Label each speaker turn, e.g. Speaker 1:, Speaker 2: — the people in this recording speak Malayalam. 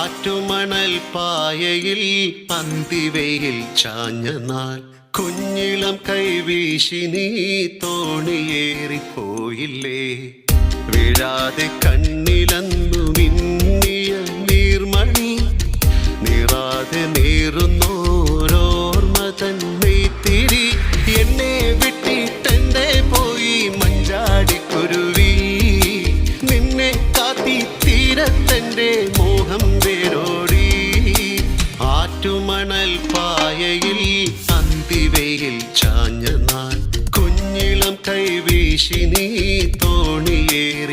Speaker 1: ആറ്റുമണൽ പായയിൽ പന്തിവയിൽ ചാഞ്ഞ നാൾ കുഞ്ഞിളം കൈവീശി നീ തോണിയേറിപ്പോയില്ലേ. വീഴാതെ കണ്ണിലന്നു മിന്നിയ നീർമണി നീറാതെ നീറുന്നോരോർമ്മ തന്നെത്തിരി. എന്നെ വിട്ടിട്ടെന്റെ പോയി മഞ്ചാടിക്കുരുവി, നിന്നെ കാത്തി തീരത്തെന്റെ മോഹം വേരോടി. ആറ്റുമണൽ പായയിൽ അന്തിവയിൽ ചാഞ്ഞ നാൾ കുഞ്ഞിളം കൈവീശി നീ തോണിയേറി